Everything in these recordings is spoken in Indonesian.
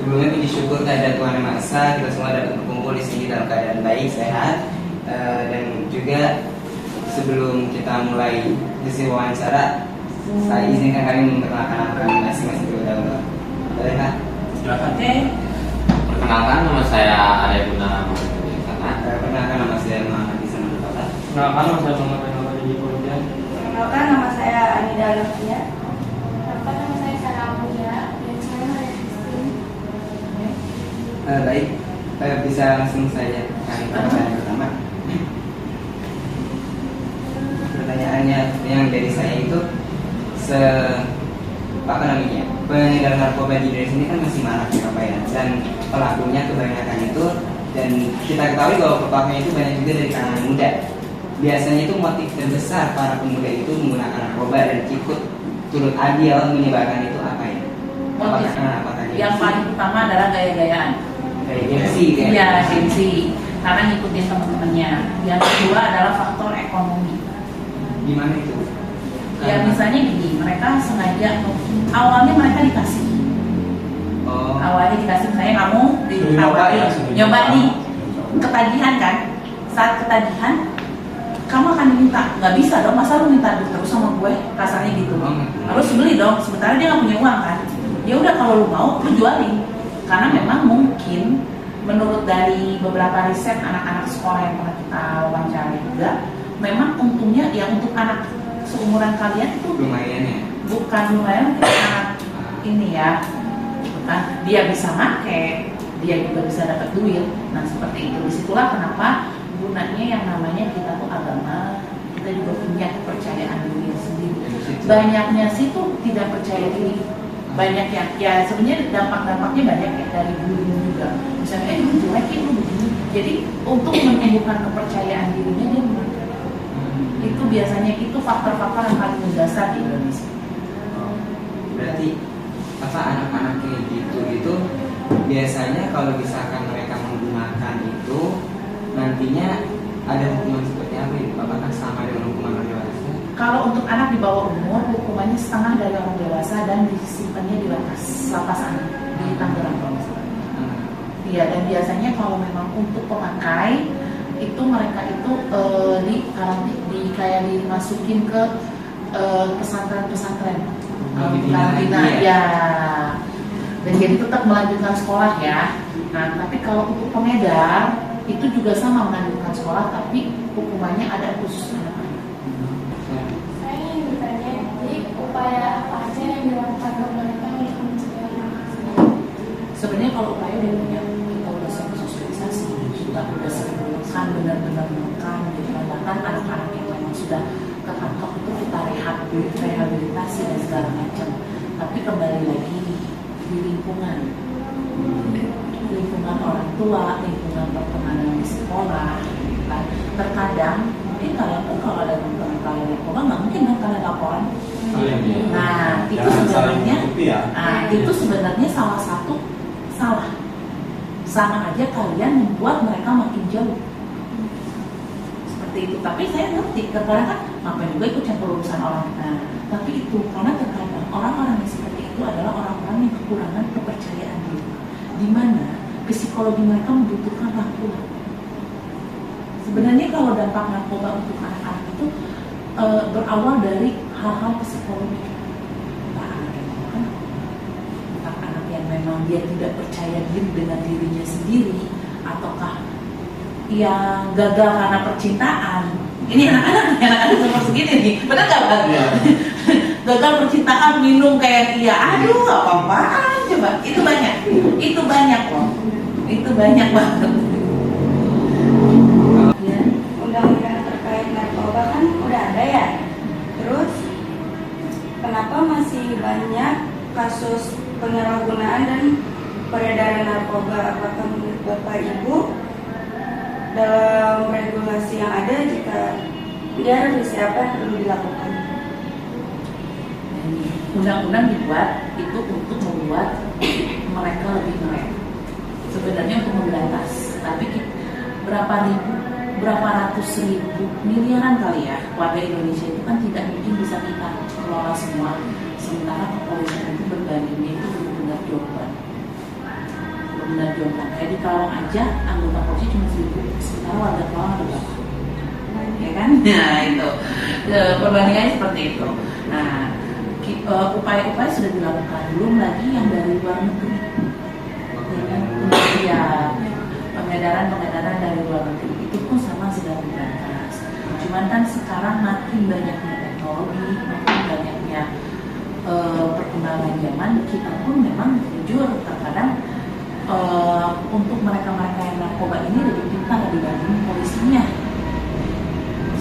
Sebelumnya puji syukur kehadirat Tuhan Yang Maha Esa, kita semua dapat berkumpul di sini dalam keadaan baik, sehat. Dan juga sebelum kita mulai sesi wawancara, saya izinkan kami memperkenalkan nama kami masing-masing terlebih dahulu. Boleh Kak? Silakan. Oke. Perkenalkan, nama saya Arya Guna Muhammad. Perkenalkan, nama saya Muhammad Isan Mustafa. Perkenalkan, nama saya Muhammad Renaldo Didi Polijan. Perkenalkan, nama saya Anida Alafia. Perkenalkan, nama saya Sarah Amelia dan saya Maria Christine. Baik, bisa langsung saja kami pertanyaan pertama. Pertanyaannya yang dari saya itu pengedar narkoba di Indonesia ini kan masih marak ya Pak ya, dan pelakunya kebanyakan itu, dan kita ketahui bahwa pelakunya itu banyak juga dari kalangan muda. Biasanya itu motif terbesar para pemuda itu menggunakan narkoba dan ikut turut andil menyebarkan itu apa ya? Motif Apakah yang paling utama adalah gaya-gayaan. kayak gengsi kan? Iya, gengsi. Karena ngikutin teman-temannya. Yang kedua adalah faktor ekonomi. Gimana itu? Ya misalnya gini, mereka sengaja, awalnya mereka dikasih. Awalnya dikasih, misalnya kamu ditawarin, nyoba nih, ketagihan kan? Saat ketagihan, kamu akan minta, nggak bisa dong, masa lu minta terus sama gue, kasarnya gitu. Harus beli dong, sementara dia nggak punya uang kan? Ya udah kalau lu mau, lu jualin. Karena memang mungkin menurut dari beberapa riset anak-anak sekolah yang pernah kita wawancara juga, memang untungnya ya untuk anak seumuran kalian itu Lumayan ya? bukan lumayan, sangat ini ya, bukan dia bisa make, dia juga bisa dapat duit. Nah seperti itu, disitulah kenapa gunanya yang namanya kita tuh agama, kita juga punya kepercayaan diri sendiri. Banyaknya sih tuh tidak percaya diri, banyak yang ya sebenarnya dampak-dampaknya banyak ya dari guru juga. Misalnya lu jelek lu begini, jadi untuk menumbuhkan kepercayaan dirinya dia memakai. Itu biasanya itu faktor-faktor yang paling mendasar di Indonesia. Berarti apa anak-anak kayak gitu biasanya kalau misalkan mereka menggunakan itu nantinya ada hukuman seperti apa ya? Apakah sama dengan hukuman orang dewasa? Kalau untuk anak di bawah umur, hukumannya setengah dari orang dewasa dan disimpannya di lapas anak di Tangerang kalau nggak salah. Iya, dan biasanya kalau memang untuk pemakai itu mereka itu kayak dimasukin ke pesantren-pesantren karantina ya, dan jadi tetap melanjutkan sekolah ya. Nah tapi kalau untuk pengedar itu juga sama, melanjutkan sekolah tapi hukumannya ada khusus anak-anak. Saya ingin bertanya, jadi upaya apa aja yang dilakukan pemerintah untuk mencegah hal tersebut? Sebenarnya kalau upaya dia punya, kita udah sering sosialisasi, sudah sering menekan, benar-benar menekan, gitu. Bahkan anak-anak yang memang sudah ketangkap itu kita rehabilitasi dan segala macam. Tapi kembali lagi di lingkungan orang tua, lingkungan pertemanan di sekolah. Kan? Terkadang mungkin kalian pun kalau ada teman-teman kalian yang nggak mungkin kan kalian laporan. Nah itu sebenarnya salah satu salah. Sama aja kalian membuat mereka makin jauh. Seperti itu. Tapi saya ngerti, kadang kan ngapain juga ikut campur urusan orang. Nah, tapi itu karena terkadang orang-orang yang seperti itu adalah orang-orang yang kekurangan kepercayaan diri, di mana psikologi mereka membutuhkan rangkulan. Sebenarnya kalau dampak narkoba untuk anak-anak itu berawal dari hal-hal psikologi. Entah anak yang memang dia tidak percaya diri dengan dirinya sendiri, ataukah yang gagal karena percintaan. Ini anak-anak seperti segini nih, benar nggak Bang? Ya. Gagal percintaan, minum kayak dia, aduh apa-apaan coba. Itu banyak loh, itu banyak banget. Ya, undang-undang terkait narkoba kan udah ada ya. Terus kenapa masih banyak kasus penyalahgunaan dan peredaran narkoba? Apakah menurut Bapak Ibu dalam regulasi yang ada jika dia revisi apa yang perlu dilakukan? Undang-undang dibuat itu untuk membuat mereka lebih melek. Sebenarnya untuk memberantas, tapi berapa ratus ribu miliaran kali ya warga Indonesia itu kan tidak mungkin bisa kita kelola semua. Sementara kepolisian itu berbandingnya itu benar-benar jauh banget. benar jomblang. Kayak di Karawang aja anggota polisi cuma 1.000, sementara warga Karawang ada berapa? Ya kan? Nah itu perbandingannya seperti itu. Nah upaya-upaya sudah dilakukan, belum lagi yang dari luar negeri. Ya, pengedaran dari luar negeri itu pun sama sedang diberantas. Cuman kan sekarang makin banyaknya teknologi, makin banyaknya perkembangan zaman, kita pun memang jujur terkadang untuk mereka-mereka yang narkoba ini lebih pintar dibanding polisinya.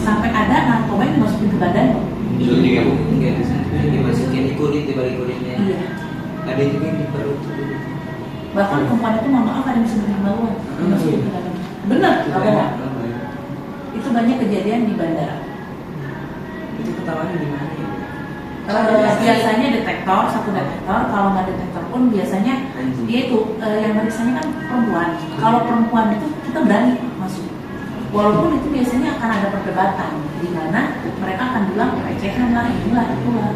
Sampai ada narkoba yang dimasukin ke badan loh. Suntik ya Bu? Enggak, dimasukin di kulit, di balik kulitnya. Iya. Ada juga yang di perut. Bahkan perempuan itu mohon maaf ada yang bisa bikin maluan, dimasukin ke dalam. Benar, nggak bohong. Itu banyak kejadian di bandara. Itu ketahuannya di mana ya? Biasanya detektor, satu detektor. Kalau nggak detektor pun biasanya dia itu yang meriksanya kan perempuan. Kalau perempuan itu kita berani masuk. Walaupun itu biasanya akan ada perdebatan di mana mereka akan bilang recehan lah, inilah itulah.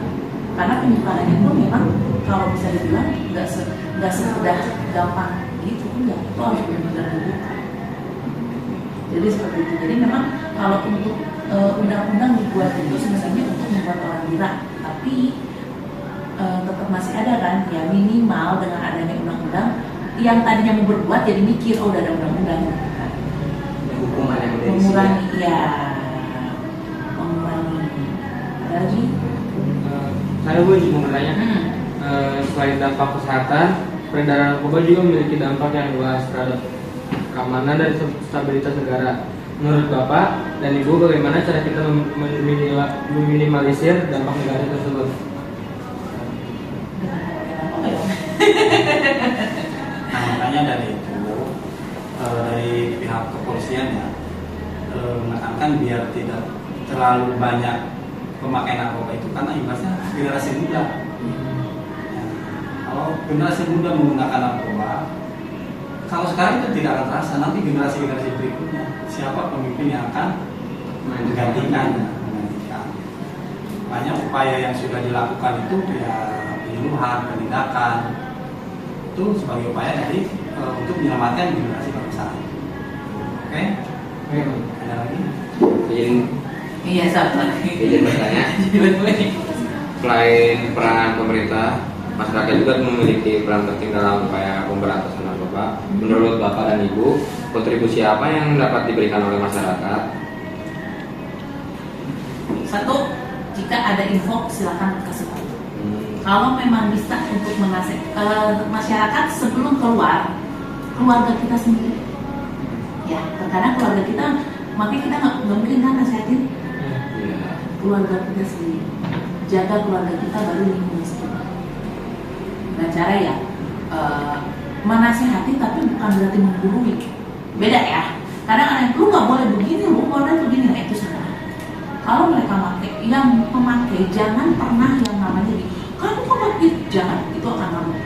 Karena penyebarannya pun memang kalau bisa dibilang nggak semudah gampang gitu, enggak. Itu harus benar-benar dibuka. Jadi seperti itu. Jadi memang kalau untuk undang-undang dibuat itu sebenarnya untuk membuat orang gila, tapi tetap masih ada kan ya, minimal dengan adanya undang-undang yang tadinya mau berbuat jadi mikir oh udah ada undang-undang. Hukuman yang udah Mengurangi ya, mengurangi. Ada lagi? Saya juga mau bertanya, selain dampak kesehatan, peredaran narkoba juga memiliki dampak yang luas terhadap keamanan dan stabilitas negara. Menurut Bapak dan Ibu, bagaimana cara kita meminimalisir dampak negatif tersebut? Nah, makanya dari itu dari pihak kepolisian ya menekankan biar tidak terlalu banyak pemakai narkoba itu karena imbasnya generasi muda. Ya, kalau generasi muda menggunakan narkoba, kalau sekarang itu tidak akan terasa, nanti generasi-generasi berikutnya siapa pemimpin yang akan menggantikan. Banyak upaya yang sudah dilakukan itu ya penyuluhan, penindakan itu sebagai upaya dari untuk menyelamatkan generasi bangsa. Oke? Ada lagi? Iya, sama. Izin bertanya. Selain peran pemerintah, masyarakat juga memiliki peran penting dalam upaya pemberantasan narkoba. Menurut Bapak dan Ibu, kontribusi apa yang dapat diberikan oleh masyarakat? Satu, jika ada info silakan kasih tahu. Kalau memang bisa untuk mengasih masyarakat sebelum keluarga kita sendiri. Ya, terkadang keluarga kita, makanya kita nggak mungkin kan nasihatin keluarga kita sendiri. Jaga keluarga kita baru lingkungan sekitar. Dengan cara ya menasihati tapi bukan berarti menggurui. Beda ya. Kadang ada yang lu nggak boleh begini, lu boleh begini, nah itu salah. Kalau mereka yang memakai jangan pernah yang namanya kamu kok pakai, jangan, itu akan ngamuk.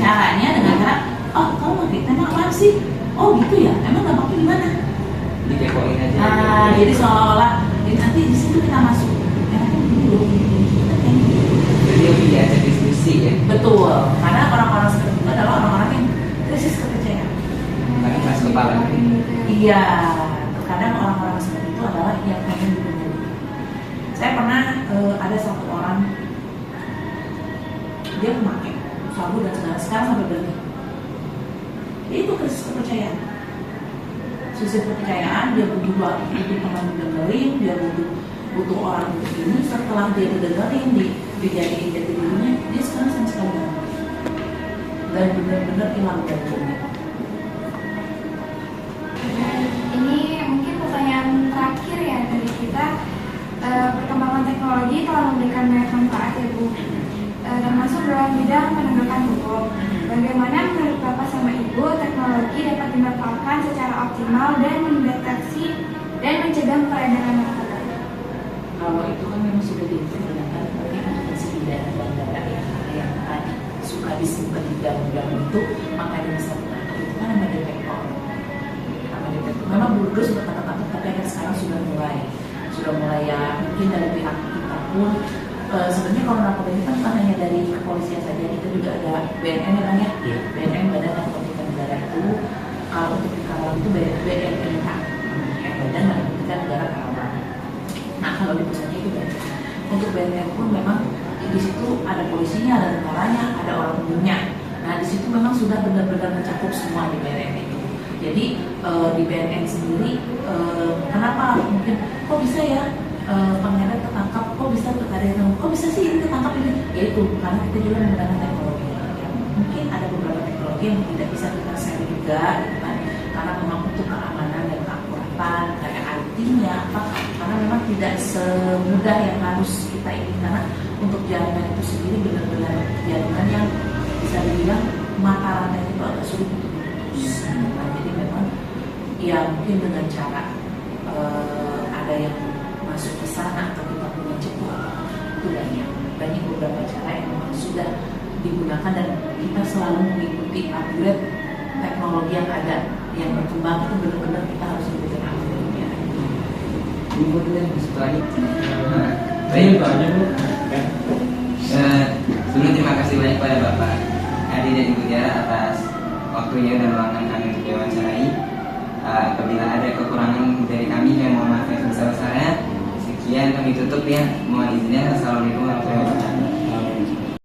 Caranya dengan cara, oh kamu pakai, emang apa sih? Oh gitu ya, emang dampaknya gimana? Dikepoin aja. Nah, jadi seolah-olah, nanti di situ kita masuk. Enaknya begini loh, kita kayak gitu. Jadi lebih diajak diskusi ya. Betul, karena orang-orang seperti itu adalah orang-orang yang krisis kepercayaan. Karena keras kepala. Iya, terkadang orang-orang seperti itu adalah yang pengen dibenerin. Saya pernah ada satu orang, dia memakai sabu dan segala, sekarang sampai berhenti. Itu krisis kepercayaan. Krisis kepercayaan, dia butuh teman dengerin, dia butuh orang untuk ini. Setelah dia didengerin, dijadiin jati dirinya, dia sekarang sama sekali nggak mau. Dan benar-benar hilang dari dunia. Ini mungkin pertanyaan terakhir ya dari kita. Perkembangan teknologi telah memberikan banyak manfaat ya Bu, termasuk dalam bidang penegakan hukum. Bagaimana menurut Bapak sama Ibu teknologi dapat dimanfaatkan secara optimal dan mendeteksi dan mencegah peredaran narkoba? Kalau itu kan memang sudah diimplementasikan mungkin untuk masih di daerah-daerah yang tadi suka disimpan di dalam itu, maka dia bisa menangkap itu kan namanya detektor. Memang dulu sudah kata-kata, tapi sekarang sudah mulai ya, mungkin dari pihak kita pun sebenarnya kalau narkoba ini kan bukan hanya hanya dari kepolisian saja, itu juga ada BNN ya Bang ya. Iya. BNN Badan Narkotika Negara itu untuk di Karawang itu BNNK, Badan Narkotika Negara Karawang. Nah kalau di pusatnya itu BNN. Untuk BNN pun memang di situ ada polisinya, ada tentaranya, ada orang umumnya. Nah di situ memang sudah benar-benar mencakup semua di BNN itu. Jadi di BNN sendiri kenapa mungkin kok bisa ya pengedar ketangkap, kok bisa kok bisa sih ini ketangkap ini? Yaitu karena kita juga menggunakan teknologi. Ya, mungkin ada beberapa teknologi yang tidak bisa kita share juga, gitu kan? Karena memang untuk keamanan dan keakuratan, kayak artinya apa? Karena memang tidak semudah yang harus kita ini, karena untuk jaringan itu sendiri benar-benar jaringan yang bisa dibilang mata rantai itu agak sulit untuk diputus. Nah, jadi memang ya mungkin dengan cara ada yang masuk ke sana atau kita punya cepat itu banyak beberapa cara yang memang sudah digunakan dan kita selalu mengikuti upgrade teknologi yang ada yang berkembang. Itu benar-benar kita harus ikutin upgrade-nya. Ibu boleh masuk lagi. Baik, banyak Bu. Sebelum terima kasih banyak kepada Bapak Adi dan Ibu Tiara atas waktunya dan ruangan kami untuk diwawancarai. Apabila ada kekurangan dari kami, yang mohon maaf yang sebesar-besarnya. Sekian kami tutup ya. Mohon izinnya. Assalamualaikum warahmatullahi wabarakatuh.